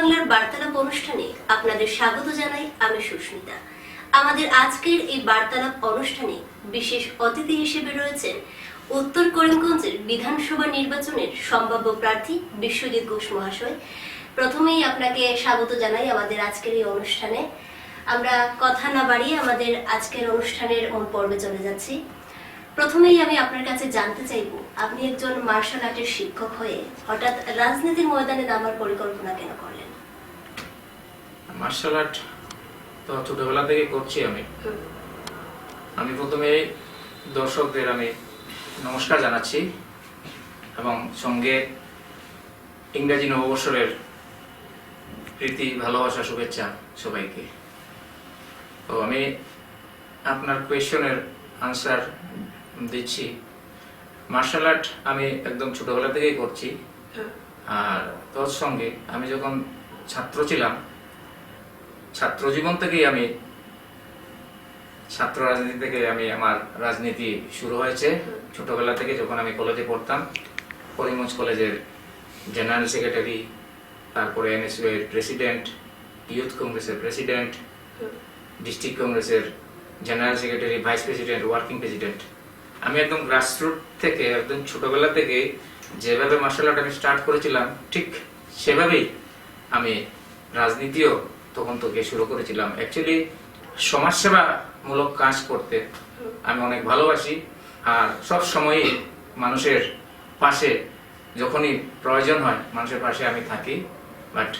বাংলার বার্তালাপ অনুষ্ঠানে আপনাদের স্বাগত জানাই আমি সুস্মিতা। আমাদের আজকের এই বার্তালাপ অনুষ্ঠানে বিশেষ অতিথি হিসেবে রয়েছেন উত্তর করিমগঞ্জের বিধানসভা নির্বাচনের সম্ভাব্য প্রার্থী বিশ্বজিৎ ঘোষ মহাশয়। প্রথমেই আপনাকে স্বাগত জানাই আমাদের আজকের এই অনুষ্ঠানে। আমরা কথা না বাড়িয়ে আমাদের আজকের অনুষ্ঠানের মূল পর্বে চলে যাচ্ছি। প্রথমেই আমি আপনার কাছে জানতে চাইব, আপনি একজন মার্শাল আর্টের শিক্ষক হয়ে হঠাৎ রাজনীতির ময়দানে নামার পরিকল্পনা কেন করলেন? মার্শাল আর্ট তো ছোটবেলা থেকে করছি আমি প্রথমে দর্শকদের আমি নমস্কার জানাচ্ছি এবং সঙ্গে ইংরেজি নববর্ষের প্রীতি ভালোবাসা শুভেচ্ছা সবাইকে। তো আমি আপনার কোয়েশ্চনের আনসার দিচ্ছি। মার্শাল আর্ট আমি একদম ছোটবেলা থেকেই করছি, আর তোর সঙ্গে আমি যখন ছাত্র ছিলাম, ছাত্র জীবন থেকেই আমি ছাত্র রাজনীতি থেকে আমার রাজনীতি শুরু হয়েছে। ছোটবেলা থেকে যখন আমি কলেজে পড়তাম, করিমগঞ্জ কলেজের জেনারেল সেক্রেটারি, তারপরে এনএসইউ এর প্রেসিডেন্ট, ইউথ কংগ্রেসের প্রেসিডেন্ট, ডিস্ট্রিক্ট কংগ্রেসের general secretary, vice president, working president. আমি একদম গ্রাসরুট থেকে একদম ছোটবেলা থেকে যেভাবে মার্শাল আর্ট আমি স্টার্ট করেছিলাম, ঠিক সেভাবেই আমি রাজনীতিও তখন থেকে শুরু করেছিলাম। অ্যাকচুয়ালি সমাজসেবামূলক কাজ করতে আমি অনেক ভালোবাসি, আর সব সময়ই মানুষের পাশে যখনই প্রয়োজন হয় মানুষের পাশে আমি থাকি। বাট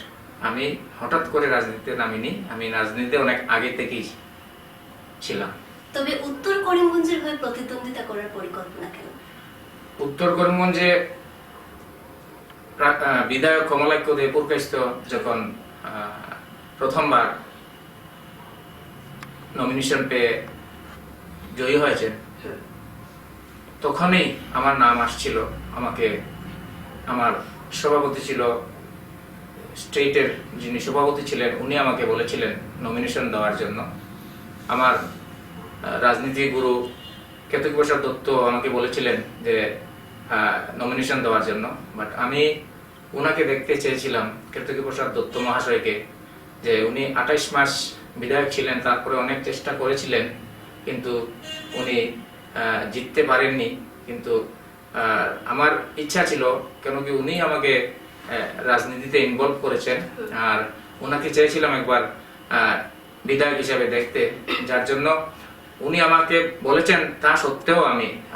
আমি হঠাৎ করে রাজনীতিতে নামিনি, আমি রাজনীতিতে অনেক আগে থেকেই ছিলাম। তবে উত্তর করিমগঞ্জের হয়ে প্রতিদ্বন্দ্বিতা করার পরিকল্পনা কেন? উত্তর করিমগঞ্জে বিধায়ক কমলাক্ষ দে পুরকাইস্ত যখন প্রথমবার নমিনেশন পেয়ে জয়ী হয়েছে, তখনই আমার নাম আসছিল। আমাকে আমার সভাপতি ছিল, স্টেটের যিনি সভাপতি ছিলেন, উনি আমাকে বলেছিলেন নমিনেশন দেওয়ার জন্য। আমার রাজনীতি গুরু কেতকী প্রসাদ দত্ত আমাকে বলেছিলেন যে নমিনেশন দেওয়ার জন্য। বাট আমি উনাকে দেখতে চেয়েছিলাম, কেতকী প্রসাদ দত্ত মহাশয়কে, যে উনি 28 মাস বিধায়ক ছিলেন, তারপরে অনেক চেষ্টা করেছিলেন, কিন্তু উনি জিততে পারেননি। কিন্তু আমার ইচ্ছা ছিল, কেন কি উনি আমাকে রাজনীতিতে ইনভলভ করেছেন, আর উনাকে চেয়েছিলাম একবার বিধায়ক হিসেবে দেখতে, যার জন্য উনি আমাকে বলেছেন। তা সত্ত্বেও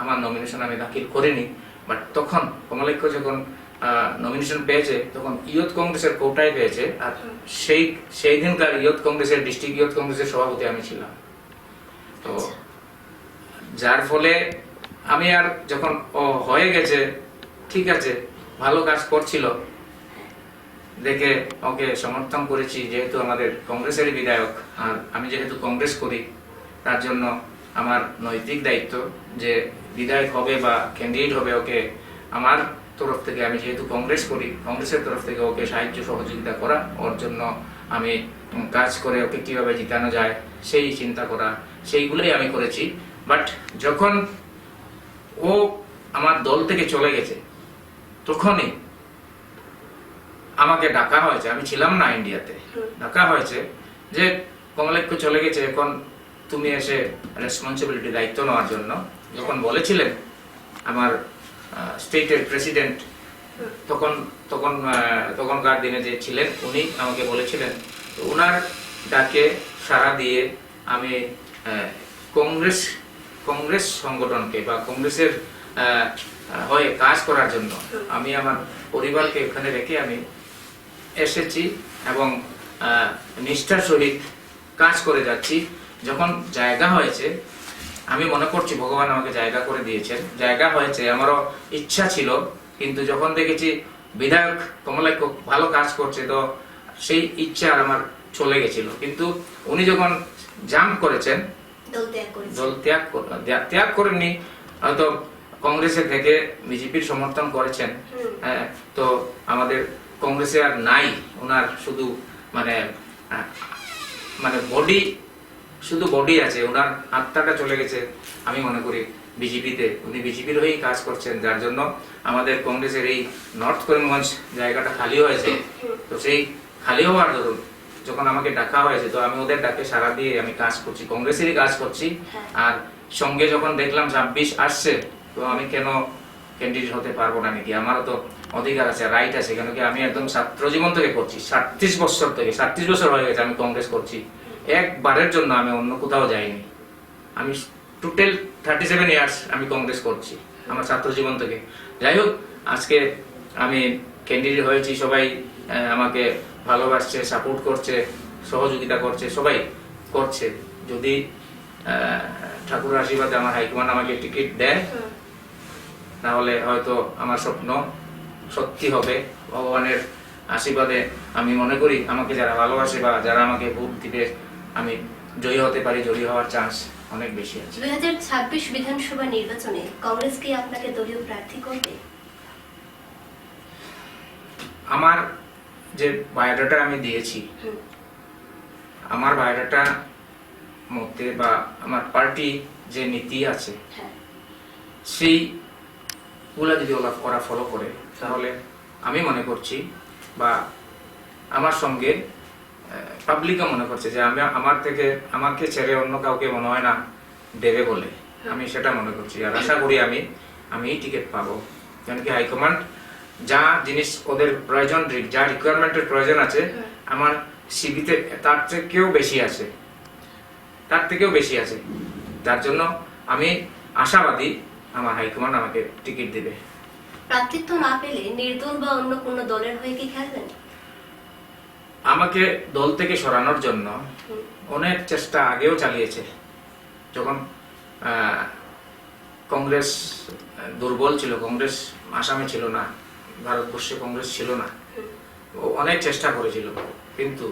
আমার নমিনেশন দাখিল করিনি। বাট তখন কমলাক্ষ যখন নমিনেশন পেয়েছে, তখন ইউথ কংগ্রেসের কোটায় পেয়েছে, আর সেই দিনকার ইউথ কংগ্রেসের ডিস্ট্রিক্ট ইউথ কংগ্রেসের সভাপতি আমি ছিলাম। তো যার ফলে আমি আর যখন হয়ে গেছে, ঠিক আছে, ভালো কাজ করছিল দেখে ওকে সমর্থন করেছি, যেহেতু আমাদের কংগ্রেসেরই বিধায়ক, আর আমি যেহেতু কংগ্রেস করি, তার জন্য আমার নৈতিক দায়িত্ব যে বিধায়ক হবে বা ক্যান্ডিডেট হবে, ওকে আমার তরফ থেকে, আমি যেহেতু কংগ্রেস করি, কংগ্রেসের তরফ থেকে ওকে সাহায্য সহযোগিতা করা, ওর জন্য আমি কাজ করে ওকে কিভাবে জিতানো যায় সেই চিন্তা করা, সেইগুলোই আমি করেছি। বাট যখন ও আমার দল থেকে চলে গেছে, তখনই আমাকে ডাকা হয়েছে, আমি ছিলাম না ইন্ডিয়াতে, ডাকা হয়েছে যে কমলাক্ষ চলে গেছে, এখন তুমি এসে রেসপন্সিবিলিটি, দায়িত্ব নেওয়ার জন্য। যখন বলেছিলেন আমার স্টেটের প্রেসিডেন্ট, তখনকার দিনে যে ছিলেন, উনি আমাকে বলেছিলেন, ওনার ডাকে সাড়া দিয়ে আমি কংগ্রেস সংগঠনকে বা কংগ্রেসের হয়ে কাজ করার জন্য আমি আমার পরিবারকে ওখানে রেখে আমি এসেছি এবং নিষ্ঠার সহিত কাজ করে যাচ্ছি। যখন জায়গা হয়েছে, আমি মনে করছি ভগবান আমাকে জায়গা করে দিয়েছেন, জায়গা হয়েছে, আমারও ইচ্ছা ছিল, কিন্তু যখন দেখেছি বিধায়ক কমলাক্ষ ভালো কাজ করছে, তো সেই ইচ্ছা আর আমার চলে গেছিল। কিন্তু উনি যখন জাম্প করেছেন, দল ত্যাগ করেননি, হয়তো কংগ্রেসের থেকে বিজেপির সমর্থন করেছেন, তো আমাদের কংগ্রেসে আর নাই, ওনার শুধু বডি, শুধু বডি আছে, ওনার আত্মাটা চলে গেছে আমি মনে করি বিজেপিতে। উনি বিজেপির হয়েই কাজ করছেন, যার জন্য আমাদের কংগ্রেসের এই নর্থ করিমগঞ্জ জায়গাটা খালি হয়েছে। তো সেই খালি হওয়ার দরুন যখন আমাকে ডাকা হয়েছে, তো আমি ওদের ডাকে সাড়া দিয়ে আমি কাজ করছি, কংগ্রেসেরই কাজ করছি। হ্যাঁ। আর সঙ্গে যখন দেখলাম 26 আসছে, তো আমি কেন ক্যান্ডিডেট হতে পারবো না নাকি? আমারও তো অধিকার আছে, রাইট আছে, কেন কি আমি একদম ছাত্র জীবন থেকে করছি, 37 বছর থেকে, 37 বছর হয়ে গেছে আমি কংগ্রেস করছি। একবারের জন্য আমি অন্য কোথাও যাইনি। আমি টোটাল 37 ইয়ার্স আমি কংগ্রেস করছি আমার ছাত্র জীবন থেকে। যাই হোক, আজকে আমি ক্যান্ডিডেট হয়েছি, সবাই আমাকে ভালোবাসছে, সাপোর্ট করছে, সহযোগিতা করছে, সবাই করছে। যদি ঠাকুরের আশীর্বাদে আমার হাইকমান্ড আমাকে টিকিট দেয়, তাহলে হয়তো আমার স্বপ্ন সত্যি হবে। ভগবানের আশীর্বাদে আমি মনে করি আমাকে যারা ভালোবাসে বা যারা আমাকে ভোট দিবে, আমি জয়ী হতে পারি, জয়ী হওয়ার চান্স অনেক বেশি আছে। 2026 বিধানসভা নির্বাচনে কংগ্রেস কি আপনাকে দলীয় প্রার্থী করবে? আমার যে বায়োডাটা আমি দিয়েছি, আমার বায়োডাটা মধ্যে বা আমার পার্টি যে নীতি আছে, হ্যাঁ। সেইগুলা যদি ওরা ফলো করে, তাহলে আমি মনে করছি বা আমার সঙ্গে পাবলিকও মনে করছে যে আমাকে ছেড়ে অন্য কাউকে মনে হয় না দেবে বলে, আমি সেটা মনে করছি। আর আশা করি আমি টিকিট পাবো, কারণ কি হাইকমান্ড যা জিনিস ওদের প্রয়োজন, যা রিকোয়ারমেন্টের প্রয়োজন আছে, আমার সিবিতে তার থেকেও বেশি আছে, তার জন্য আমি আশাবাদী আমার হাইকমান্ড আমাকে টিকিট দিবে। প্রার্থিত্ব না পেলে নির্দল বা অন্য কোনো দলের হয়ে কি খেলবেন? আমাকে দল থেকে সরানোর জন্য অনেক চেষ্টা আগেও চালিয়েছে। যখন কংগ্রেস দুর্বল ছিল, কংগ্রেস আসামে ছিল না, ভারতবর্ষে কংগ্রেস ছিল না, অনেক চেষ্টা করেছিল। কিন্তু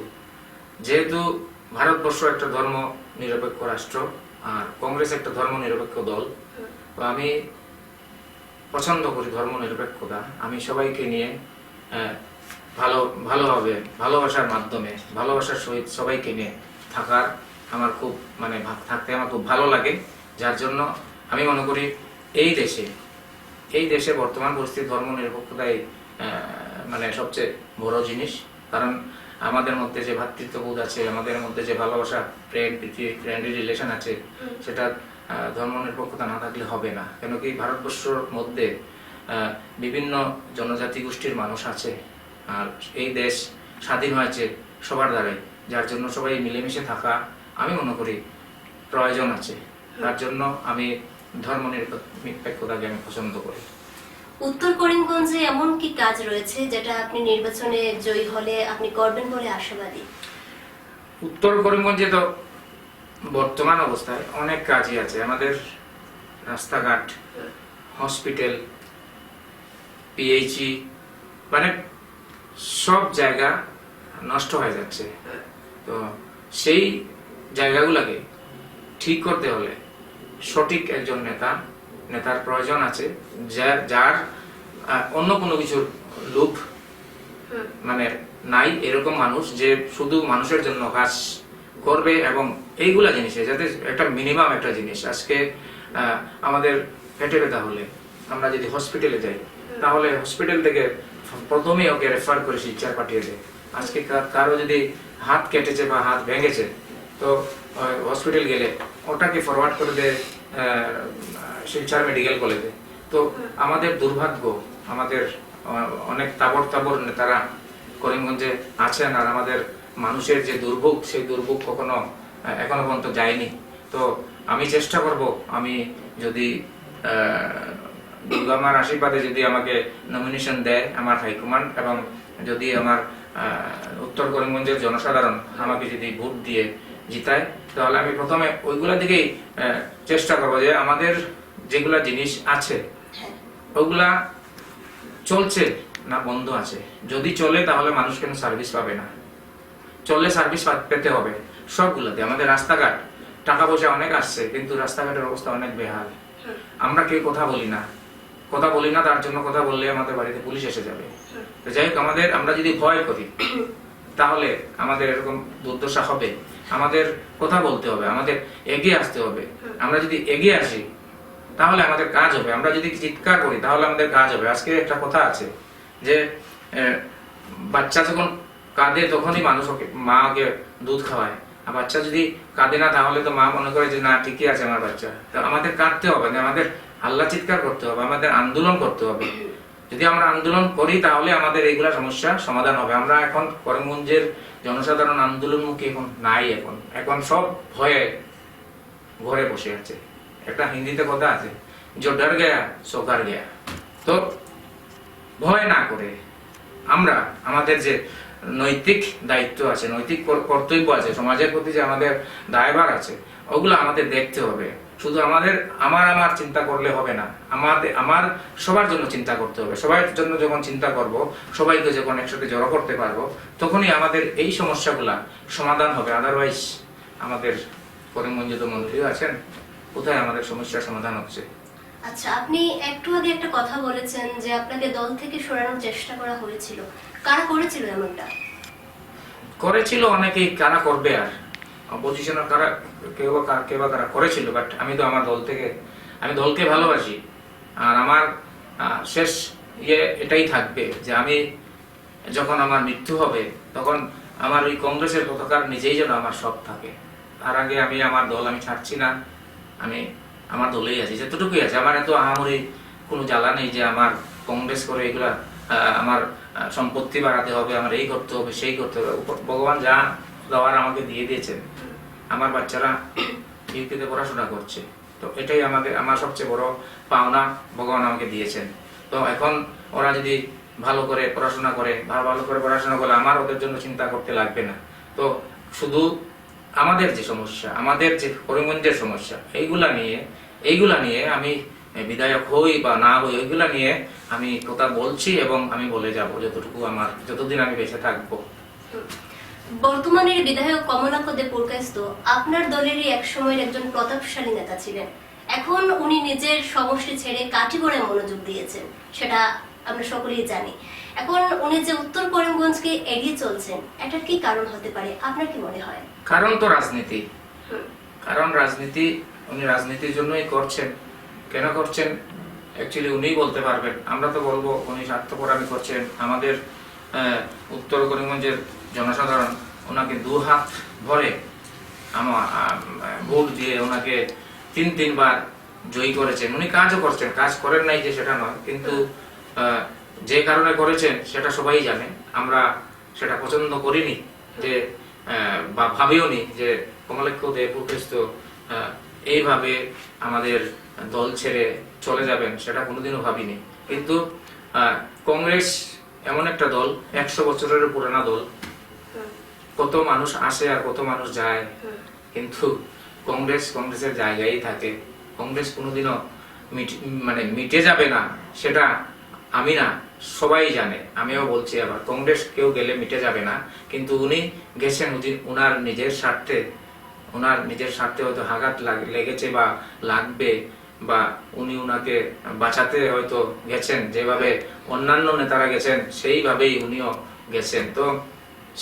যেহেতু ভারতবর্ষ একটা ধর্ম নিরপেক্ষ রাষ্ট্র আর কংগ্রেস একটা ধর্ম নিরপেক্ষ দল, তো আমি পছন্দ করি ধর্ম নিরপেক্ষতা। আমি সবাইকে নিয়ে ভালোভাবে ভালোবাসার মাধ্যমে, ভালোবাসার সহিত সবাইকে নিয়ে থাকার আমার খুব থাকতে আমার খুব ভালো লাগে। যার জন্য আমি মনে করি এই দেশে বর্তমান পরিস্থিতি ধর্ম নিরপেক্ষতাই সবচেয়ে বড় জিনিস। কারণ আমাদের মধ্যে যে ভ্রাতৃত্ববোধ আছে, আমাদের মধ্যে যে ভালোবাসা, ফ্রেন্ডলি রিলেশন আছে, সেটা ধর্ম নিরপেক্ষতা না থাকলে হবে না। কেন কি ভারতবর্ষের মধ্যে বিভিন্ন জনজাতি গোষ্ঠীর মানুষ আছে, আর এই দেশ স্বাধীন হয়েছে সবার দ্বারাই, যার জন্য সবাই মিলেমিশে থাকা আমি মনে করি প্রয়োজন আছে। তার জন্য আমি ধর্ম নিরপেক্ষতাকে আমি পছন্দ করি। উত্তর করিমগঞ্জে এমন কি কাজ রয়েছে যেটা আপনি নির্বাচনে জয়ী হলে আপনি করবেন বলে আশাবাদী? উত্তর করিমগঞ্জে তো বর্তমান অবস্থায় অনেক কাজই আছে। আমাদের রাস্তাঘাট, হসপিটাল, পিএইচই, সব জায়গা নষ্ট হয়ে যাচ্ছে। তো সেই জায়গাগুলোকে ঠিক করতে হলে সঠিক একজন নেতার প্রয়োজন আছে, যার অন্য কোনো কিছুর লোভ নাই, এরকম মানুষ যে শুধু মানুষের জন্য কাজ করবে। এবং এইগুলা জিনিসে যাতে একটা মিনিমাম একটা জিনিস, আজকে আমাদের পেটে ব্যথা হলে আমরা যদি হসপিটালে যাই, তাহলে হসপিটাল থেকে প্রথমেই ওকে রেফার করে শিলচর পাঠিয়ে দেয়। আজকে কারো যদি হাত কেটেছে বা হাত ভেঙেছে, তো হসপিটাল গেলে ওটাকে ফরওয়ার্ড করে দেয় শিলচর মেডিকেল কলেজে। তো আমাদের দুর্ভাগ্য, আমাদের অনেক তাবড় নেতারা করিমগঞ্জে আছেন, আর আমাদের মানুষের যে দুর্ভোগ, সেই দুর্ভোগ এখনো পর্যন্ত যায়নি। তো আমি চেষ্টা করব, আমি যদি দুর্গামার আশীর্বাদে যদি আমাকে নমিনেশন দেয় আমার হাইকমান্ড, এবং যদি আমার উত্তর করিমগঞ্জের জনসাধারণ আমাকে যদি ভোট দিয়ে জিতায়, তাহলে আমি প্রথমে ওইগুলা দিকেই চেষ্টা করবো যে আমাদের যেগুলা জিনিস আছে ওগুলা চলছে না বন্ধ আছে। যদি চলে তাহলে মানুষ কেন সার্ভিস পাবে না? চললে সার্ভিস পেতে হবে সবগুলাতে। আমাদের রাস্তাঘাট, টাকা পয়সা অনেক আসছে, কিন্তু রাস্তাঘাটের অবস্থা অনেক বেহাল। আমরা কেউ কথা বলি না, তার জন্য কথা বললে আমাদের বাড়িতে পুলিশ এসে যাবে। যাই হোক, আমরা যদি ভয় করি তাহলে আমাদের এরকম দুর্দশা হবে। আমাদের কথা বলতে হবে, আমাদের এগিয়ে আসতে হবে। আমরা যদি এগিয়ে আসি তাহলে আমাদের কাজ হবে। আমরা যদি চিৎকার করি তাহলে আমাদের কাজ হবে। আজকে একটা কথা আছে যে বাচ্চা যখন কাঁদে তখনই মানুষ মা ওকে দুধ খাওয়ায়। আর বাচ্চা যদি কাঁদে না তাহলে তো মা মনে করে যে না ঠিকই আছে আমার বাচ্চা। তো আমাদের কাঁদতে হবে না, আমাদের আল্লাহ চিৎকার করতে হবে, আমাদের আন্দোলন করতে হবে। যদি আমরা আন্দোলন করি তাহলে আমাদের এইগুলা সমস্যা সমাধান হবে। আমরা এখন করিমগঞ্জের জনসাধারণ আন্দোলনমুখী এখন নাই, এখন সব ভয়ে ঘরে বসে আছে। একটা হিন্দিতে কথা আছে, जो डर गया सो कर गया। তো ভয় না করে আমরা আমাদের যে নৈতিক দায়িত্ব আছে, নৈতিক কর্তব্য আছে, সমাজের প্রতি যে আমাদের দায়ভার আছে, ওগুলো আমাদের দেখতে হবে। শুধু আমার চিন্তা করলে হবে না, আমার সবার জন্য চিন্তা করতে হবে। সবার জন্য যখন চিন্তা করব, সবাইকে যখন একসাথে জড়ো করতে পারবো, তখনই আমাদের এই সমস্যাগুলা সমাধান হবে। আদারওয়াইজ আমাদের করিমগঞ্জে তো মন্ত্রীও আছেন, কোথায় আমাদের সমস্যার সমাধান হচ্ছে? আচ্ছা, আপনি একটু আগে একটা কথা বলেছেন যে আপনাকে দল থেকে সরানোর চেষ্টা করা হয়েছিল। কারা করেছিল এমনটা? করেছিল অনেকেই, কারা করবে আর? অপোজিশনের কেউ কারা করেছিল, বাট আমি তো আমার দল থেকে, আমি দলকে ভালোবাসি। আর আমার শেষ এটাই থাকবে যে আমি যখন আমার মৃত্যু হবে তখন আমার ওই কংগ্রেসের পতাকার নিজেই যেন আমার সব থাকে। তার আগে আমি আমার দল আমি ছাড়ছি না, আমি আমার দলেই আছি, যতটুকুই আছে। আমার এত আহামরি কোনো জ্বালা নেই যে আমার কংগ্রেস করে এগুলা আমার সম্পত্তি বাড়াতে হবে, আমার এই করতে হবে সেই করতে হবে। ভগবান যা দেওয়ার আমাকে দিয়ে দিয়েছেন। আমার বাচ্চারা ইউপিতে পড়াশোনা করছে, তো এটাই আমার সবচেয়ে বড় পাওনা ভগবান আমাকে দিয়েছেন। তো এখন ওরা যদি ভালো করে পড়াশোনা করে, ভালো করে পড়াশোনা করলে আমার ওদের জন্য চিন্তা করতে লাগবে না। তো শুধু আমাদের যে সমস্যা, আমাদের যে করিমগঞ্জের সমস্যা, এইগুলা নিয়ে আমি বিধায়ক হই বা না হই, ওইগুলা নিয়ে আমি কথা বলছি এবং আমি বলে যাব যতদিন আমি বেঁচে থাকবো। বর্তমানের বিধায়ক কমলাক্ষ দে পুরকায়স্থ আপনার দলেরই এক সময়ের একজন প্রতাপশালী নেতা ছিলেন। এখন উনি নিজের সমষ্টি ছেড়ে কাটিগড়ায় মনোযোগ দিয়েছেন, সেটা আমরা সকলেই জানি। এখন উনি যে উত্তর করিমগঞ্জকে এড়িয়ে চলছেন, এটা কি কারণ হতে পারে? আপনার কি মনে হয়? কারণ তো রাজনীতি। কারণ রাজনীতি, উনি রাজনীতির জন্যই করছেন। কেন করছেন অ্যাকচুয়ালি উনিই বলতে পারবেন। আমরা তো বলবো উনি স্বার্থপরায়ণ করছেন। আমাদের উত্তর করিমগঞ্জের জনসাধারণ ওনাকে দু হাত ভরে ভোট দিয়ে ওনাকে তিনবার জয়ী করেছেন। উনি কাজও করছেন, কাজ করেন নাই যে সেটা নয়, কিন্তু যে কারণে করেছেন সেটা সবাই জানে। আমরা সেটা পছন্দ করিনি যে বা ভাবিও নি যে কমলাক্ষ দে পুরকায়স্থ এইভাবে আমাদের দল ছেড়ে চলে যাবেন, সেটা কোনোদিনও ভাবিনি। কিন্তু কংগ্রেস এমন একটা দল, 100 বছরের পুরানা দল, কত মানুষ আসে আর কত মানুষ যায়, কিন্তু কংগ্রেসের জায়গায় থাকে। কংগ্রেস কোনোদিনও মিটে যাবে না, সেটা আমি না, সবাই জানে। আমিও বলছি আবার, কংগ্রেস কেউ গেলে মিটে যাবে না। কিন্তু উনি গেছেন ওনার নিজের স্বার্থে হয়তো আঘাত লেগেছে বা লাগবে, বা উনি উনাকে বাঁচাতে হয়তো গেছেন, যেভাবে অন্যান্য নেতারা গেছেন সেইভাবেই উনিও গেছেন। তো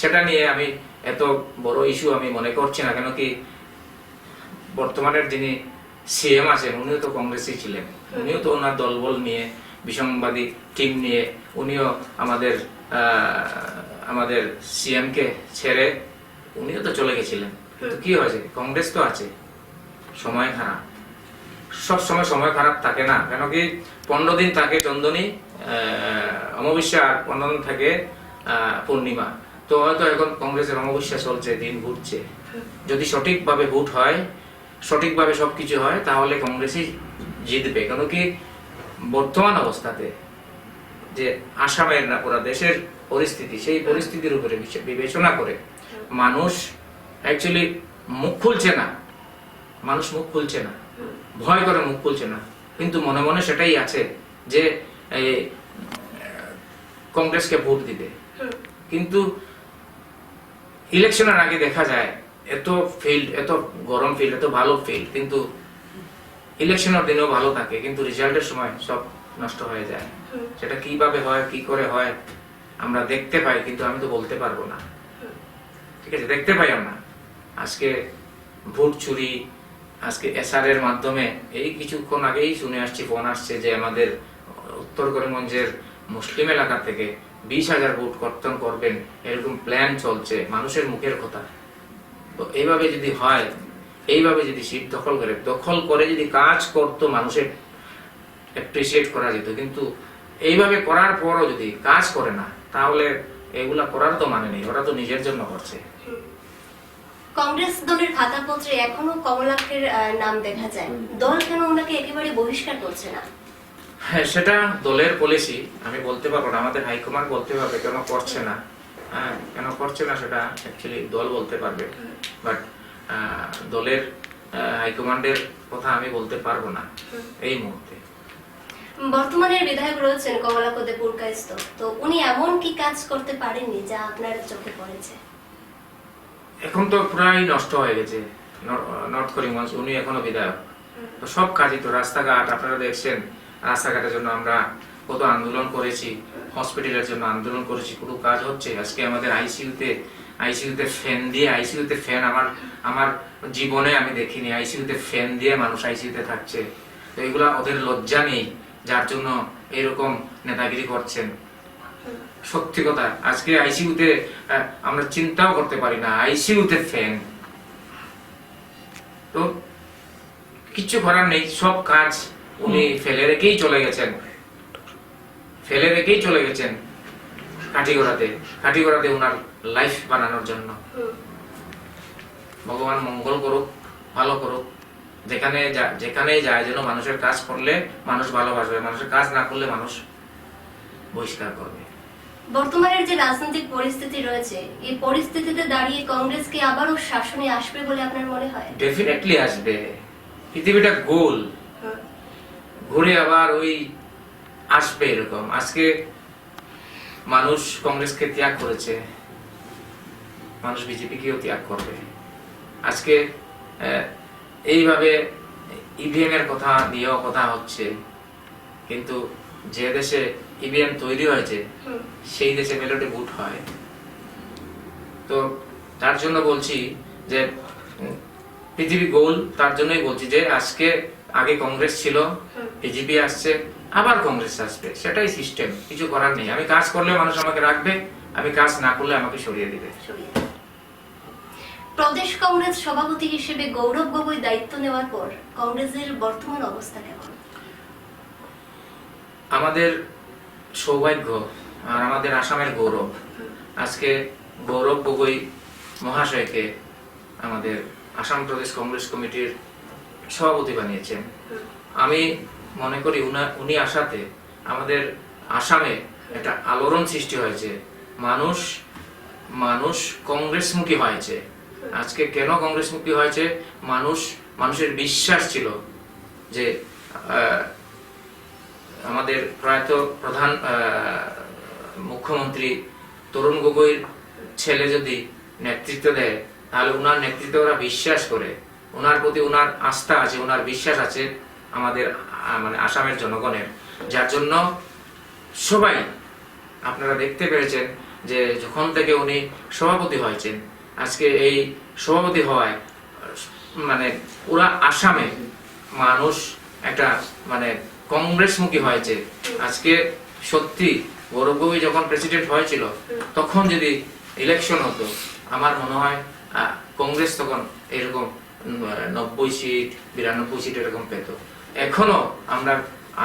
সেটা নিয়ে আমি এত বড় ইস্যু আমি মনে করছি না। কেন কি বর্তমানের যিনি সিএম আছেন উনিও তো কংগ্রেসই ছিলেন, উনিও তো ওনার দলবল নিয়ে, বিসংবাদী টিম নিয়ে উনিও আমাদের সিএম কে ছেড়ে উনিও তো চলে গেছিলেন। কিন্তু কি হয়েছে, কংগ্রেস তো আছে। সময় খারাপ, সব সময় খারাপ থাকে না। কেন কি 15 দিন থাকে চন্দনী অমাবস্যা, আর 15 দিন থাকে পূর্ণিমা। তো হয়তো এখন কংগ্রেসের অমাবস্যা চলছে, দিন ঘুরছে। যদি সঠিকভাবে ভোট হয়, সঠিকভাবে সবকিছু হয়, তাহলে কংগ্রেসই জিতবে। কেন কি বর্তমান অবস্থাতে যে আসামের না পুরো দেশের পরিস্থিতি, সেই পরিস্থিতির উপরে বিবেচনা করে মানুষ অ্যাকচুয়ালি মুখ খুলছে না, ভয় করে মুখ খুলছে না, কিন্তু মনে মনে সেটাই আছে যে কংগ্রেসকে ভোট দিবে। কিন্তু ইলেকশনের আগে দেখা যায় এত গরম ফিল্ড, এত ভালো ফিল্ড, কিন্তু ইলেকশনের দিনেও ভালো থাকে, কিন্তু রেজাল্টের সময় সব নষ্ট হয়ে যায়। সেটা কিভাবে হয়, কি করে হয় আমরা দেখতে পাই, কিন্তু আমি তো বলতে পারবো না। ঠিক আছে, দেখতে পাই আমরা। আজকে ভোট চুরি, আজকে এসআর এর মাধ্যমে, এই কিছুক্ষণ আগেই শুনে আসছি, ফোন আসছে যে আমাদের উত্তর করিমগঞ্জের মুসলিম এলাকা থেকে 20,000 ভোট কর্তন করবেন, এরকম প্ল্যান চলছে, মানুষের মুখের কথা। তো এইভাবে যদি হয়, এইভাবে যদি সিট দখল করে যদি কাজ করতো, মানুষের অ্যাপ্রিসিয়েট করা যেত। কিন্তু এইভাবে করার পরও যদি কাজ করে না, তাহলে এগুলা করার তো মানে নেই, ওরা তো নিজের জন্য করছে। কংগ্রেস দলের খাতাপত্রে এখনো কমলাক্ষের নাম দেখা যায়, দল কেন ওনাকে একেবারে বহিষ্কার করছে না? হ্যাঁ, সেটা দলের পলিসি, আমি বলতে পারবো না, আমাদের হাইকমান্ড বলতে পারবে কেন করছে না। হ্যাঁ, কেন করছে না সেটা অ্যাকচুয়ালি দল বলতে পারবে, বাট দলের হাইকমান্ডের কথা আমি বলতে পারবো না এই মুহূর্তে। বর্তমানের বিধায়ক রয়েছেন কমলাক্ষ দেপুরকায়স্থ, তো উনি এমন কি কাজ করতে পারেননি যা আপনার চোখে পড়েছে? এখন তো প্রায় নষ্ট হয়ে গেছে নর্থ করিমগঞ্জ, উনি এখনো বিধায়ক। তো সব কাজই তো, রাস্তাঘাট আপনারা দেখছেন, রাস্তাঘাটের জন্য আমরা কত আন্দোলন করেছি, হসপিটালের জন্য আন্দোলন করেছি, কোনো কাজ হচ্ছে? আজকে আমাদের আইসিইউতে ফ্যান দিয়ে, আইসিইউতে ফ্যান আমার জীবনে আমি দেখিনি, আইসিইউতে ফ্যান দিয়ে মানুষ আইসিইউতে থাকছে। তো এগুলা ওদের লজ্জা নেই, যার জন্য এরকম নেতাগিরি করছেন। সত্যি কথা, আজকে আইসিইউতে আমরা চিন্তাও করতে পারি না, আইসিইউতে ফ্যান। তো কিছু করার নেই, সব কাজ উনি ফেলে রেখেই চলে গেছেন কাঠিগড়াতে ওনার লাইফ বানানোর জন্য। ভগবান মঙ্গল করুক, ভালো করুক, যেখানে যায় যেন মানুষের কাজ করলে মানুষ ভালোবাসবে, মানুষের কাজ না করলে মানুষ বহিষ্কার করবে। বর্তমানের যে রাজনৈতিক পরিস্থিতি রয়েছে, এই পরিস্থিতিতে দাঁড়িয়ে কংগ্রেস কি আবারও শাসনে আসবে বলে আপনার মনে হয়? ডেফিনেটলি আসবে। পৃথিবীটা গোল, ঘুরে আবার ওই আসবে এরকম। আজকে মানুষ কংগ্রেসকে ত্যাগ করেছে, মানুষ বিজেপিকেও ত্যাগ করবে। আজকে এইভাবে ইভিএম এর কথা নিয়েও কথা হচ্ছে, কিন্তু যে দেশে ইভিএম তৈরি হয়েছে সেই দেশে ব্যালটে ভোট হয়। তো তার জন্য বলছি যে পৃথিবী গোল, তার জন্যই বলছি যে আজকে আগে কংগ্রেস ছিল, বিজেপি আসছে, আবার কংগ্রেস আসবে, সেটাই সিস্টেম, কিছু করার নেই। আমি কাজ করলে মানুষ আমাকে রাখবে, আমি কাজ না করলে আমাকে সরিয়ে দিবে। প্রদেশ কংগ্রেস সভাপতি হিসেবে গৌরব গগৈ দায়িত্ব নেওয়ার পর কংগ্রেসের বর্তমান অবস্থা কেমন? আমাদের সৌভাগ্য আর আমাদের আসামের গৌরব, আজকে গৌরব গগৈ মহাশয়কে আমাদের আসাম প্রদেশ কংগ্রেস কমিটির সভাপতি বানিয়েছেন। আমি মনে করি উনি আসাতে আমাদের আসামে একটা আলোড়ন সৃষ্টি হয়েছে, মানুষ কংগ্রেসমুখী হয়েছে। আজকে কেন কংগ্রেসমুখী হয়েছে? মানুষের বিশ্বাস ছিল যে আমাদের প্রয়াত প্রধান মুখ্যমন্ত্রী তরুণ গগৈর ছেলে যদি নেতৃত্ব দেয়, তাহলে উনার নেতৃত্বে ওরা বিশ্বাস করে, ওনার প্রতি ওনার আস্থা আছে, ওনার বিশ্বাস আছে আমাদের মানে আসামের জনগণের। যার জন্য সবাই আপনারা দেখতে পেরেছেন যে যখন থেকে উনি সভাপতি হয়েছেন, আজকে এই সভাপতি হওয়ায় মানে পুরা আসামে মানুষ একটা মানে কংগ্রেসমুখী হয়েছে। আজকে সত্যি গৌরব গগৈ যখন প্রেসিডেন্ট হয়েছিল, তখন যদি ইলেকশন হতো, আমার মনে হয় কংগ্রেস তখন এরকম 90 সিট 92 সিট এরকম পেত। এখনো আমরা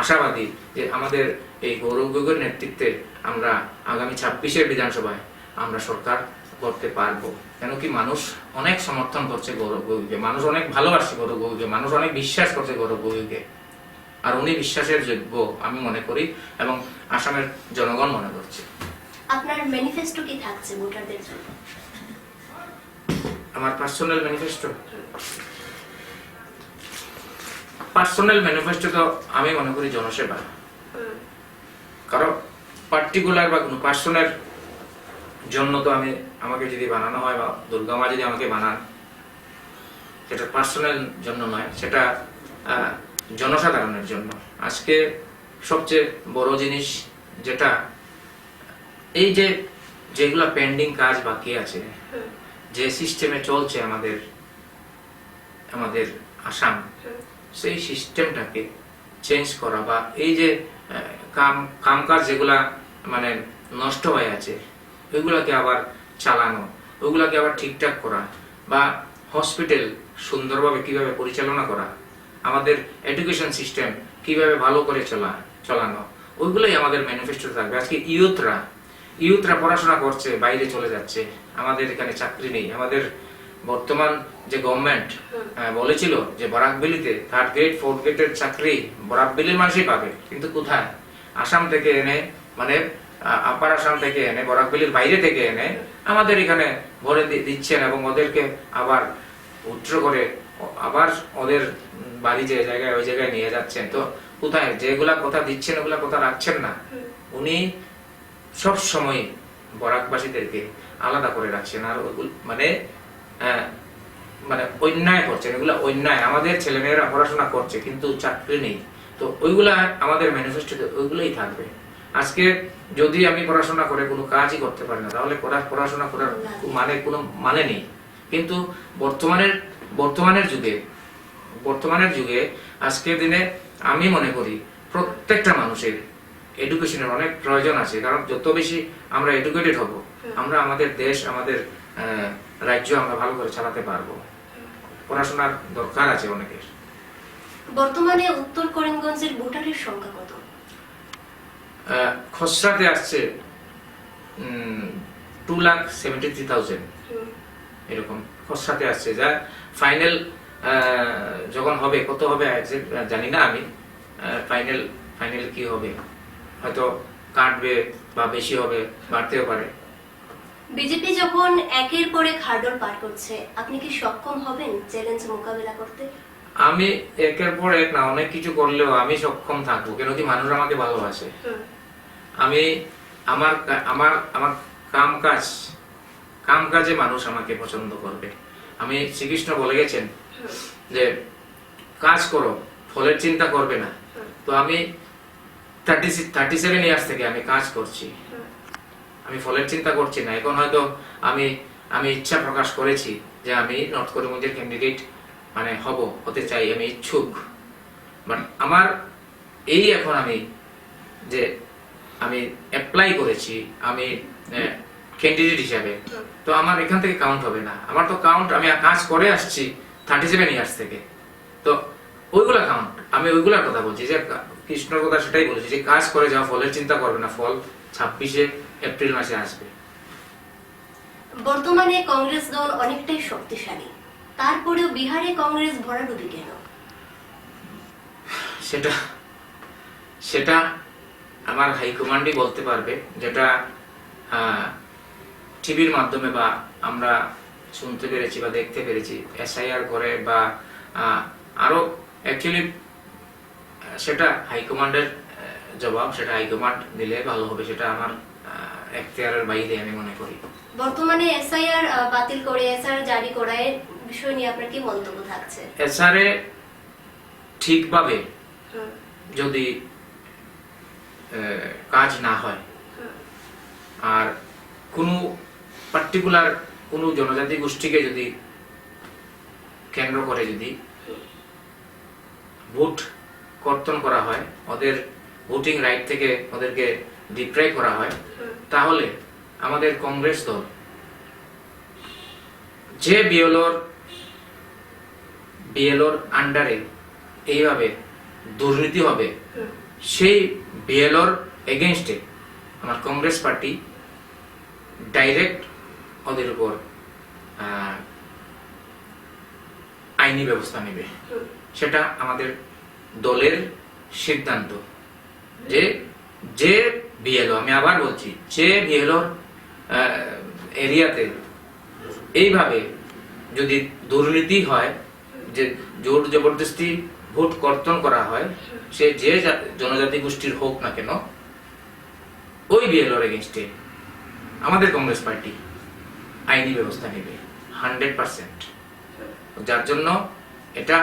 আশাবাদী যে আমাদের এই গৌরব গগৈর নেতৃত্বে আমরা আগামী 26-এর বিধানসভায় আমরা সরকার করতে পারবো। কেন কি মানুষ অনেক সমর্থন করছে গৌরব গগৈকে, মানুষ অনেক ভালোবাসছে গৌরব গগৈকে, মানুষ অনেক বিশ্বাস করছে গৌরব গগৈকে, আর উনি বিশ্বাসের যোগ্য আমি মনে করি এবং আসামের জনগণ মনে করছে। আপনার ম্যানিফেস্টো কি থাকছে ভোটারদের জন্য? আমার পার্সোনাল ম্যানিফেস্টো তো আমি মনে করি জনসেবা। কারণ পার্টিকুলার বা কোনো পার্সনের জন্য তো আমাকে যদি বানানো হয় বা দুর্গা মা যদি আমাকে বানান, সেটা পার্সোনাল জন্য নয়, সেটা জনসাধারণের জন্য। আজকে সবচেয়ে বড় জিনিস যেটা, এই যে যেগুলা পেন্ডিং কাজ বাকি আছে, যে সিস্টেমে চলছে আমাদের আসাম, সেই সিস্টেমটাকে চেঞ্জ করা বা এই যে কামকাজ যেগুলা মানে নষ্ট হয়ে আছে ওইগুলাকে আবার চালানো, ওইগুলাকে আবার ঠিকঠাক করা, বা হসপিটাল সুন্দরভাবে কিভাবে পরিচালনা করা, আমাদের এডুকেশন সিস্টেম কিভাবে ভালো করে চালানো, ওইগুলোই আমাদের ম্যানিফেস্টো থাকবে। আজকে ইউথরা পড়াশোনা করছে, বাইরে চলে যাচ্ছে, আমাদের এখানে চাকরি নেই। আমাদের বর্তমান যে গভর্নমেন্ট বলেছিল যে বরাকবেলিতে 3rd গ্রেড 4th গ্রেডের চাকরি বরাকবেলির মানুষই পাবে, কিন্তু কোথায়? আসাম থেকে এনে, মানে আপার আসাম থেকে এনে, বরাকবেলির বাইরে থেকে এনে আমাদের এখানে ভরে দিচ্ছেন এবং ওদেরকে আবার উচ্চ করে আবার ওদের বাড়ি যে জায়গায় ওই জায়গায় নিয়ে যাচ্ছেন। তো কোথায় যেগুলা কথা দিচ্ছেন ওগুলা কথা রাখছেন না। উনি সব সময় বরাকবাসীদেরকে আলাদা করে রাখছেন, আর মানে মানে অন্যায় করছেন। এগুলা অন্যায়। আমাদের ছেলেমেয়েরা পড়াশোনা করছে কিন্তু চাকরি নেই, তো ওইগুলা আমাদের ম্যানিফেস্টোতে ওইগুলোই থাকবে। আজকে যদি আমি পড়াশোনা করে কোনো কাজই করতে পারি না, তাহলে পড়াশোনা করার কোনো মানে নেই। কিন্তু বর্তমানের যুগে আজকের দিনে আমি মনে করি প্রত্যেকটা মানুষের এডুকেশনের অনেক প্রয়োজন আছে। কারণ যত বেশি আমরা এডুকেটেড হব, আমরা আমাদের দেশ, আমাদের রাজ্য আমরা ভালো করে চালাতে পারবো। পড়াশোনার দরকার আছে অনেকের। বর্তমানে উত্তর করিমগঞ্জের ভোটারের সংখ্যা কত? খসড়াতে আসছে 2,73,000 এরকম খসড়াতে আসছে। যা ফাইনাল যখন হবে, কত হবে জানি না আমি। ফাইনাল কি হবে, হয়তো কাটবে বা বেশি হবে, বাড়তেও পারে। বিজেপি যখন একের পর এক হার্ডল পার করছে, আপনি কি সক্ষম হবেন চ্যালেঞ্জ মোকাবেলা করতে? আমি একের পর এক না, অনেক কিছু করলেও আমি সক্ষম থাকবো, কেন কি মানুষ আমাকে ভালোবাসে। আমি আমার কাম কাজে মানুষ আমাকে পছন্দ করবে। আমি শ্রীকৃষ্ণ বলে গেছেন যে কাজ করো, ফলের চিন্তা করবে না। তো আমি 37 ইয়ার্স থেকে আমি কাজ করছি, আমি ফলের চিন্তা করছি না। এখন হয়তো আমি ইচ্ছা প্রকাশ করেছি যে আমি নর্থ করিমগঞ্জের ক্যান্ডিডেট মানে হতে চাই, আমি ইচ্ছুক। বাট আমার এখন আমি অ্যাপ্লাই করেছি, আমি ক্যান্ডিডেট হিসাবে, তো আমার এখান থেকে কাউন্ট হবে না। আমার তো কাউন্ট, আমি কাজ করে আসছি 37 ইয়ার্স থেকে, তো ওইগুলা কাউন্ট। আমি ওইগুলার কথা বলছি, যে কৃষ্ণর কথা সেটাই বলেছি যে কাজ করে যাও, ফলের চিন্তা করবে না, ফল 26 এপ্রিল মাসে আসবে। বর্তমানে কংগ্রেস দল অনেকটাই শক্তিশালী, তারপরেও বিহারে কংগ্রেস ভরাডুবি কেন? সেটা আমার হাইকমান্ডই বলতে পারবে। যেটা টিভির মাধ্যমে বা আমরা শুনতে পেরেছি বা দেখতে পেরেছি, SIR করে বা আরো অ্যাকচুয়ালি সেটা হাইকমান্ডের জবাব, সেটা হাইকমান্ড দিলে ভালো হবে। সেটা আমার এখতিয়ারের বাইরে আমি মনে করি। বর্তমানে SIR বাতিল করে SR জারি করার বিষয় নিয়ে আপনার কি মন্তব্য থাকছে? SR ঠিকভাবে যদি কাজ না হয়, আর কোনো পার্টিকুলার কোনো জনজাতি গোষ্ঠীকে যদি কেন্দ্র করে যদি ভোট কর্তন করা হয়, ওদের ভোটিং রাইট থেকে ওদেরকে ডিপ্রাইভ করা হয়, তাহলে আমাদের কংগ্রেস দল যে বিএলওর আন্ডারে এইভাবে দুর্নীতি হবে, সেই বিএলওর এগেইনস্টে আমার কংগ্রেস পার্টি ডাইরেক্ট ওদের উপর আইনি ব্যবস্থা নেবে। সেটা আমাদের দলের সিদ্ধান্ত। যে বিএলও, আমি আবার বলছি, যে বিএলওর এরিয়াতে এইভাবে যদি দুর্নীতি হয়, যে জোর জবরদস্তি ভোট কর্তন করা হয়, সে যে জনজাতি গোষ্ঠীর হোক না কেন, ওই বিএলওর এগেইনস্টে আমাদের কংগ্রেস পার্টি আইনি ব্যবস্থা নেবে 100%। যার জন্য এটা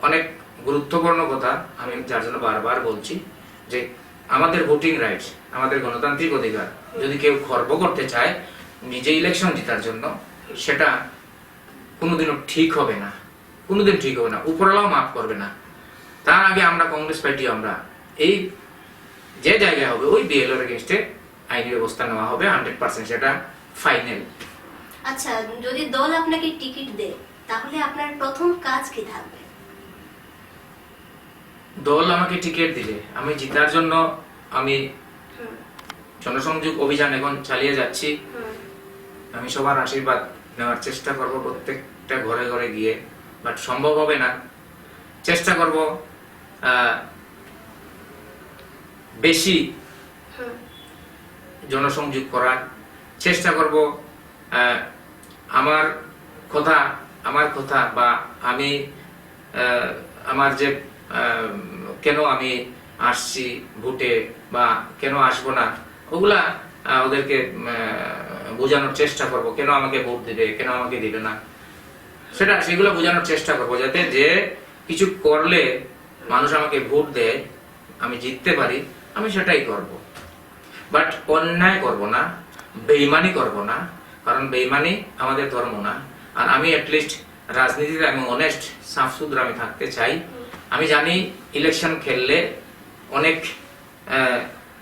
অনেক গুরুত্বপূর্ণ কথা, আমি যার জন্য বারবার বলছি যে আমাদের ভোটিং রাইটস, আমাদের গণতান্ত্রিক অধিকার যদি কেউ খর্ব করতে চায় নিজে ইলেকশন জেতার জন্য, সেটা কোনোদিনও ঠিক হবে না, কোনোদিন ঠিক হবে না, উপরওয়ালাও মাফ করবে না। তার আগে আমরা কংগ্রেস পার্টি, আমরা এই যে জায়গায় হবে ওই বিএলওর এগেইনস্টে আইনি ব্যবস্থা নেওয়া হবে 100%, সেটা ফাইনাল। আচ্ছা, যদি দল আপনাকে টিকিট দেয় তাহলে আপনার প্রথম কাজ কি থাকবে? দল আমাকে টিকিট দিলে আমি জিতার জন্য আমি হুম, জনসংযোগ অভিযান এখন চালিয়ে যাচ্ছি। হুম, আমি সবার আশীর্বাদ নেওয়ার চেষ্টা করব প্রত্যেকটা ঘরে ঘরে গিয়ে, বাট সম্ভব হবে না। চেষ্টা করব বেশি হুম, জনসংযোগ করার চেষ্টা করব। আমার কথা বা আমি আমার যে কেন আমি আসছি ভোটে বা কেন আসবো না, ওগুলা ওদেরকে বোঝানোর চেষ্টা করব। কেন আমাকে ভোট দিবে, কেন আমাকে দিবে না, সেগুলো বোঝানোর চেষ্টা করব, যাতে যে কিছু করলে মানুষ আমাকে ভোট দেয়, আমি জিততে পারি, আমি সেটাই করব। বাট অন্যায় করব না, বেইমানি করব না, কারণ বেইমানি আমাদের ধর্ম না। আর আমি অ্যাটলিস্ট রাজনীতিতে আমি অনেস্ট, সাফ সুতরা আমি থাকতে চাই। আমি জানি ইলেকশন খেললে অনেক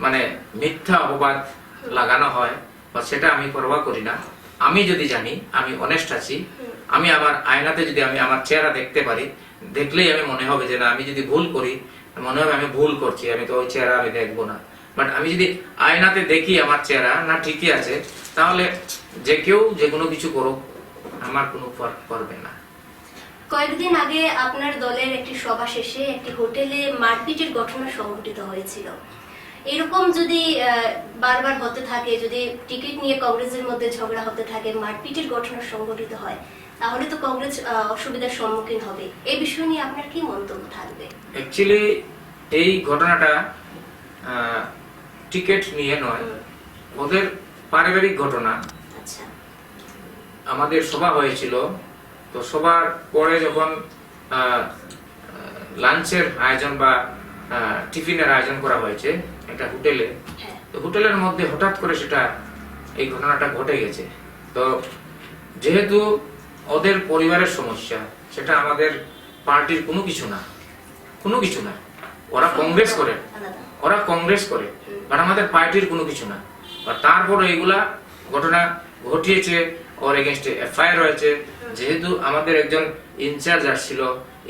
মানে মিথ্যা অপবাদ লাগানো হয়, বা সেটা আমি পরোয়া করি না। আমি যদি জানি আমি অনেস্ট আছি, আমি আমার আয়নাতে যদি আমি আমার চেহারা দেখতে পারি, দেখলেই আমি মনে হবে যে না, আমি যদি ভুল করি মনে হবে আমি ভুল করছি, আমি তো ওই চেহারা আমি দেখবো না। বাট আমি যদি আয়নাতে দেখি আমার চেহারা না ঠিকই আছে, তাহলে যে কেউ যে কোনো কিছু করুক আমার কোনো ফরক পড়বে না। কয়েকদিন আগে আপনার দলের একটি সভা শেষে একটি হোটেলে মারপিটের ঘটনা সংঘটিত হয়েছিল। এরকম যদি বারবার হতে থাকে, যদি টিকিট নিয়ে কংগ্রেসের মধ্যে ঝগড়া হতে থাকে, মারপিটের ঘটনা সংঘটিত হয়, তাহলে তো কংগ্রেস অসুবিধার সম্মুখীন হবে। এই বিষয় নিয়ে আপনার কি মন্তব্য থাকবে? অ্যাকচুয়ালি এই ঘটনাটা টিকিট নিয়ে নয়, ওদের পারিবারিক ঘটনা। আচ্ছা, আমাদের সভা হয়েছিল, তো সবার পরে যখন লাঞ্চের আয়োজন বা টিফিনের আয়োজন করা হয়েছে একটা হোটেলে, হ্যাঁ, তো হোটেলের মধ্যে হঠাৎ করে এই ঘটনাটা ঘটে গেছে। তো যেহেতু ওদের পরিবারের সমস্যা, সেটা আমাদের পার্টির কোনো কিছু না। ওরা কংগ্রেস করে, বাট আমাদের পার্টির কোনো কিছু না। আর তারপর এইগুলা ঘটনা ঘটিয়েছে, ওর এগেনস্টে এফআইআর হয়েছে। যেহেতু আমাদের একজন ইনচার্জ আসছিল,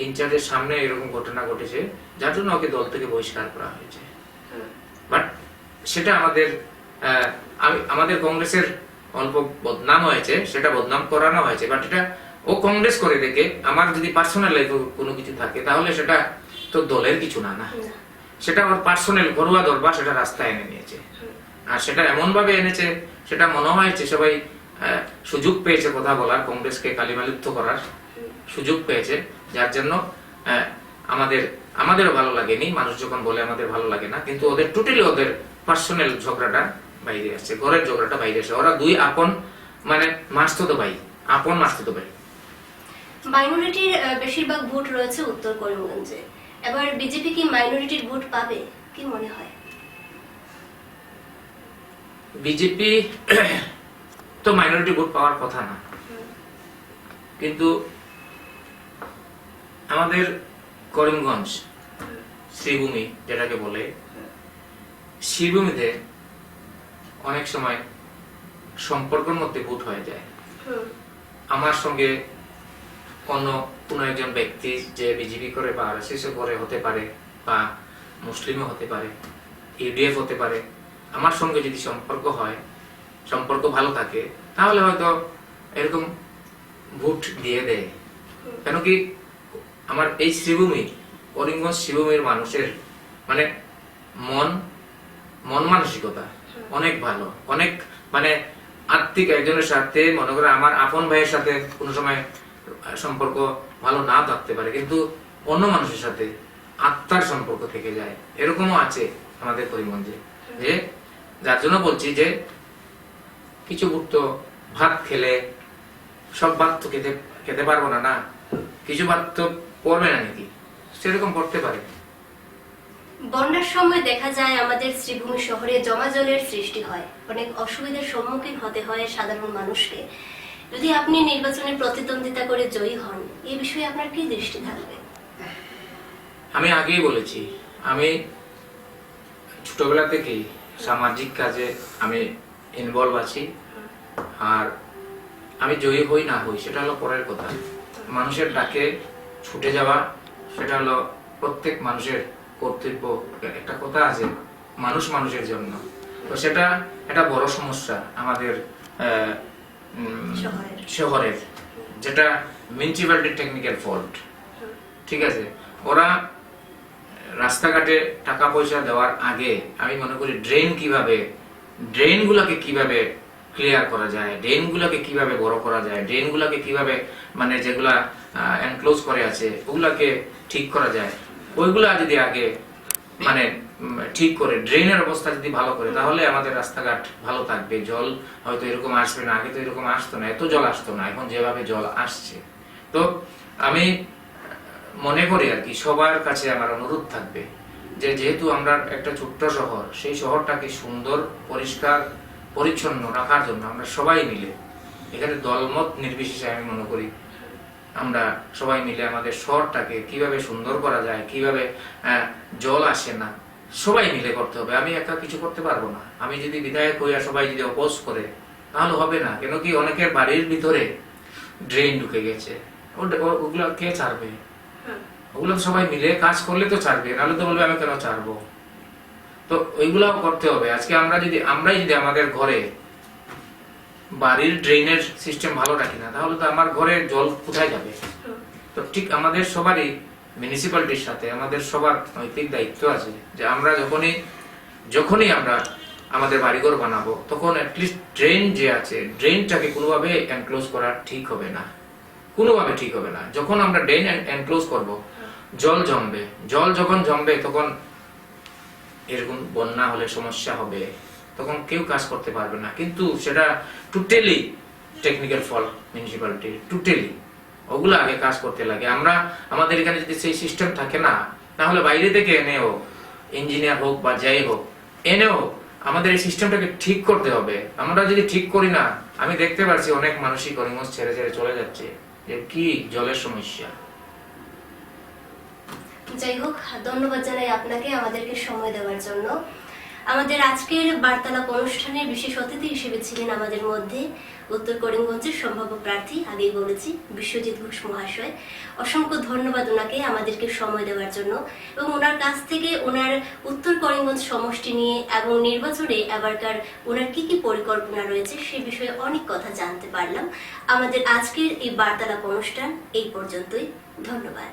ইনচার্জের সামনে এরকম ঘটনা ঘটেছে, যার জন্য ওকে দল থেকে বহিষ্কার করা হয়েছে। বাট সেটা আমাদের কংগ্রেসের অল্প বদনাম হয়েছে, সেটা বদনাম করানো হয়েছে। বাট এটা ও কংগ্রেস করে দেখে, আমার যদি পার্সোনাল লাইফে কোনো কিছু থাকে তাহলে সেটা তো দলের কিছু না, সেটা ওর পার্সোনাল ঘরোয়া দরবার, সেটা রাস্তায় এনে নিয়েছে। আর সেটা এমন ভাবে এনেছে, সেটা মনে হয়েছে সবাই সুযোগ পেয়েছে কথা বলার, কংগ্রেসকে কালিমালিপ্ত করার সুযোগ পেয়েছে, যার জন্য আমাদেরও ভালো লাগেনি। মানুষ যখন বলে আমাদের ভালো লাগে না, কিন্তু ওদের টোটালি ওদের পার্সোনাল ঝগড়াটা বাইরে আসছে, ঘরের ঝগড়াটা বাইরে আসছে। ওরা দুই আপন, মানে মাসতুতো ভাই, আপন মাসতুতো ভাই। মাইনরিটির বেশিরভাগ ভোট রয়েছে উত্তর করিমগঞ্জে। এবার বিজেপি কি মাইনরিটির ভোট পাবে, কি মনে হয়? বিজেপি তো মাইনরিটি ভোট পাওয়ার কথা না, কিন্তু আমাদের করিমগঞ্জ শ্রীভূমি যেটাকে বলে, শ্রীভূমিতে অনেক সময় সম্পর্কের মধ্যে ভোট হয়ে যায়। আমার সঙ্গে কোনো একজন ব্যক্তি যে বিজেপি করে বা আরএসএস করে হতে পারে, বা মুসলিমও হতে পারে, ইউডিএফ হতে পারে, আমার সঙ্গে যদি সম্পর্ক ভালো থাকে, তাহলে হয়তো এরকম ভোট দিয়ে দেয়। কেন কি আমার এই শ্রীভূমি, করিমগঞ্জ শ্রীভূমির মানুষের মানে মন মানসিকতা অনেক ভালো, অনেক মানে আত্মিক। একজনের সাথে মনে করে আমার আপন ভাইয়ের সাথে কোনো সময় সম্পর্ক ভালো না থাকতে পারে, কিন্তু অন্য মানুষের সাথে আত্মার সম্পর্ক থেকে যায়। এরকমও আছে আমাদের করিমগঞ্জে, যে যার জন্য বলছি যে কিছু ভোট তো ভাত খেলে সব ভাত তো খেতে পারবো না, কিছু ভাত তো পড়বে না নাকি, সেরকম পড়তে পারে। বন্যার সময় দেখা যায় আমাদের শ্রীভূমি শহরে জমা জলের সৃষ্টি হয়, অনেক অসুবিধার সম্মুখীন হতে হয় সাধারণ মানুষকে। যদি আপনি নির্বাচনে প্রতিদ্বন্দ্বিতা করে জয়ী হন, এই বিষয়ে আপনার কি দৃষ্টি থাকবে? আমি আগেই বলেছি, আমি ছোটবেলা থেকেই সামাজিক কাজে আমি ইনভলভ আছি। আর আমি জয়ী হই না হই সেটা হলো পরের কথা। মানুষের ডাকে ছুটে যাওয়া সেটা হলো প্রত্যেক মানুষের কর্তব্য। একটা কথা আছে, মানুষ মানুষের জন্য। তো সেটা একটা বড় সমস্যা আমাদের শহরের, যেটা মিউনিসিপ্যালিটি টেকনিক্যাল ফল্ট। ঠিক আছে, ওরা রাস্তাঘাটে টাকা পয়সা দেওয়ার আগে আমি মনে করি ড্রেনগুলোকে কিভাবে ক্লিয়ার করা যায়, ড্রেনগুলোকে কিভাবে বড় করা যায়, ড্রেনগুলোকে কিভাবে মানে যেগুলা এনক্লোজ করে আছে ওগুলাকে ঠিক করা যায়, ওইগুলা যদি আগে মানে ঠিক করে ড্রেনের অবস্থা যদি ভালো করে, তাহলে আমাদের রাস্তাঘাট ভালো থাকবে। জল হয়তো এরকম আসবে না, আগে তো এরকম আসতো না, এত জল আসতো না, এখন যেভাবে জল আসছে। তো আমি মনে করি আর কি, সবার কাছে আমার অনুরোধ থাকবে যে যেহেতু আমরা একটা ছোট্ট শহর, সেই শহরটাকে সুন্দর পরিষ্কার পরিচ্ছন্ন রাখার জন্য আমরা সবাই মিলে, এখানে দলমত নির্বিশেষে আমি মনে করি আমরা সবাই মিলে আমাদের শহরটাকে কিভাবে সুন্দর করা যায়, কিভাবে জল আসে না, সবাই মিলে করতে হবে। আমি একা কিছু করতে পারবো না। আমি যদি বিধায়ক হইয়া সবাই যদি অপোজ করে তাহলে হবে না। কেন কি, অনেকের বাড়ির ভিতরে ড্রেন ঢুকে গেছে, ওগুলো কে ছাড়বে? ওগুলো সবাই মিলে কাজ করলে তো ছাড়বে, নাহলে তো বলবে আমি কেন ছাড়বো। তো ওইগুলাও করতে হবে। আজকে আমরাই যদি আমাদের ঘরে বাড়ির ড্রেনের সিস্টেম ভালো রাখি না, তাহলে তো আমার ঘরে জল কোথায় যাবে? তো ঠিক আমাদের সবারই মিউনিসিপ্যালিটির সাথে আমাদের সবার নৈতিক দায়িত্ব আছে যে আমরা যখনই আমরা আমাদের বাড়িঘর বানাবো, তখন অ্যাটলিস্ট ড্রেন যে আছে, ড্রেনটাকে কোনোভাবে এনক্লোজ করা ঠিক হবে না, কোনোভাবে ঠিক হবে না। যখন আমরা ড্রেন এনক্লোজ করব, জল জমবে, জল যখন জমবে তখন এরকম বন্যা হলে সমস্যা হবে, তখন কেউ কাজ করতে পারবে না। কিন্তু সেটা টোটালি টেকনিক্যাল ফল্ট মিউনিসিপ্যালিটির, টোটালি ওগুলো আগে কাজ করতে লাগে। আমাদের এখানে যদি সেই সিস্টেম থাকে না, তাহলে বাইরে থেকে এনেও ইঞ্জিনিয়ার হোক বা যাই হোক, এনেও আমাদের এই সিস্টেমটাকে ঠিক করতে হবে। আমরা যদি ঠিক করি না, আমি দেখতে পাচ্ছি অনেক মানুষই করিমগঞ্জ ছেড়ে ছেড়ে চলে যাচ্ছে, যে কি জলের সমস্যা। যাই হোক, ধন্যবাদ জানাই আপনাকে আমাদেরকে সময় দেওয়ার জন্য। আমাদের আজকের বার্তালাপ অনুষ্ঠানের বিশেষ অতিথি হিসেবে ছিলেন আমাদের মধ্যে উত্তর করিমগঞ্জের সম্ভাব্য প্রার্থী, আগেই বলেছি, বিশ্বজিৎ ঘোষ মহাশয়। অসংখ্য ধন্যবাদ ওনাকে আমাদেরকে সময় দেওয়ার জন্য, এবং ওনার কাছ থেকে ওনার উত্তর করিমগঞ্জ সমষ্টি নিয়ে এবং নির্বাচনে এবারকার ওনার কি কি পরিকল্পনা রয়েছে সে বিষয়ে অনেক কথা জানতে পারলাম। আমাদের আজকের এই বার্তালাপ অনুষ্ঠান এই পর্যন্তই। ধন্যবাদ।